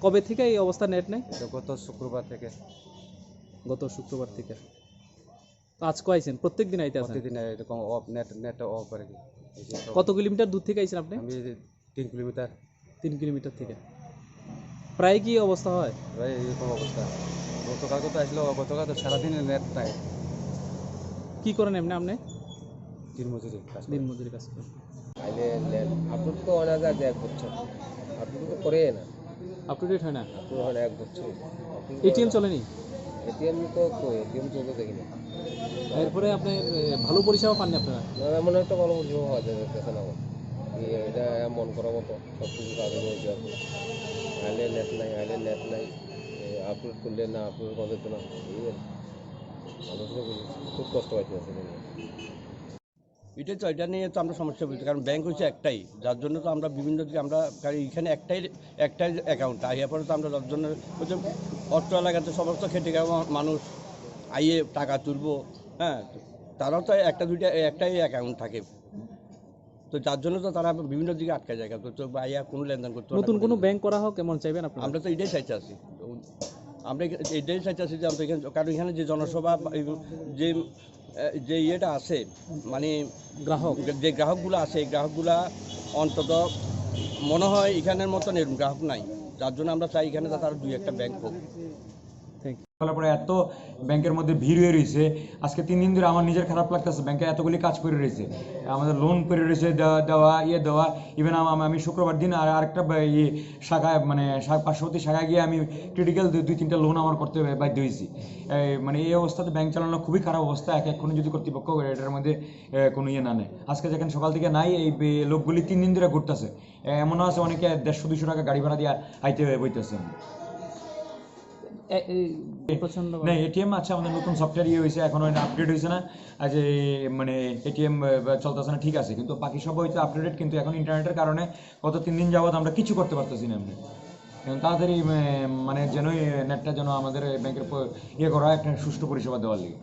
কবে থেকে এই অবস্থা নেট নেই? এটা গত শুক্রবার থেকে। গত শুক্রবার থেকে। তো আজ কয়েছেন প্রত্যেক দিন আইতে আছেন? প্রতিদিন এরকম অফ নেট অফ করে কি। কত কিলোমিটার দূর থেকে আইছেন আপনি? আমি 3 কিলোমিটার। 3 কিলোমিটার থেকে। প্রায় কি অবস্থা হয়? প্রায় এরকম অবস্থা। গতকালকে তো আসলো, গতকাল তো সারাদিন নেট নাই। কি করেন এমনি আপনি? দিনমজুরি কাজ করি। দিনমজুরি কাজ করেন। আইলে নেন আপলোড তো অনেক আগে 1 বছর আপলোড তো করে না, আপ টু ডেট হয় না? আপলোড হয় না 1 বছর। এটিএম চলেনি? এটিএম তো কই এটিএম চলতে দেখি না। এরপরে আপনি ভালো পরিষেবা পাননি আপনারা? না মনে হয় তো ভালো পরিষেবা হওয়া যাবে দেখে না এটা মন করার মতো সব কিছু কাজ হয়ে যাবে। আইলে নেট নাই আপলোড করলে না আপলোড করে দিত না, এই মানুষরা খুব কষ্ট পাইতে আছে। এটাই তো, এটা নিয়ে তো আমরা সমস্যা বলছি, কারণ ব্যাংক হচ্ছে একটাই, যার জন্য তো আমরা বিভিন্ন দিকে আমরা এখানে একটাই অ্যাকাউন্ট আইয়া পরে তো আমরা যার জন্য হচ্ছে অর্থ এলাকাতে সমস্ত খেটে খাওয়া মানুষ আইয়ে টাকা তুলবো, হ্যাঁ, তারাও তো একটাই অ্যাকাউন্ট থাকে, তো যার জন্য তো তারা বিভিন্ন দিকে আটকা যায়, তো আইয়া কোনো লেনদেন করতে নতুন কোনো ব্যাংক করা হোক কেমন চাইবেন আপনারা? আমরা তো এটাই চাইতে আছি, আমরা এটাই চাইতে আছি যে আমরা এখানে, কারণ এখানে যে জনসভা যে যে ইয়েটা আছে, মানে যে গ্রাহকগুলো আছে, এই গ্রাহকগুলা অন্তত মনে হয় এখানের মতন এরকম গ্রাহক নাই, যার জন্য আমরা চাই এখানে যাতে আরও 2-1টা ব্যাংক হোক। পরে এত ব্যাংকের মধ্যে ভিড় হয়ে রয়েছে, আজকে 3 দিন ধরে আমার নিজের খারাপ লাগতেছে। ব্যাংকে এতগুলি কাজ করে রয়েছে, আমাদের লোন করে রয়েছে, দেওয়া ইভেন আমি শুক্রবার দিন আরেকটা শাখায়, মানে পার্শ্ববর্তী শাখায় গিয়ে আমি ক্রিটিক্যাল 2-3টা লোন আমার করতে বাধ্য হয়েছি। মানে এই অবস্থাতে ব্যাংক চালানো খুবই খারাপ অবস্থা। এক্ষুনি যদি কর্তৃপক্ষ এটার মধ্যে কোনো ইয়ে না নেয়, আজকে যেখানে সকাল থেকে নাই, এই লোকগুলি 3 দিন ধরে ঘুরতেছে। এমনও আছে অনেকে 150-200 টাকা গাড়ি ভাড়া দিয়ে আইতে বইতেছে। না এটিএম আছে, আমাদের নতুন সফটওয়্যার ইয়ে হয়েছে, এখনো এটা আপডেট হয়েছে না। আজ মানে এটিএম চলতেছে না, ঠিক আছে, কিন্তু বাকি সব হয়তো আপডেটেড, কিন্তু এখন ইন্টারনেটের কারণে গত 3 দিন যাবত আমরা কিছু করতে পারতেছি না এমনি। তাড়াতাড়ি মানে যেন নেটটা যেন আমাদের ব্যাংকের ইয়ে করা, একটা সুষ্ঠু পরিষেবা দেওয়ার লিগে।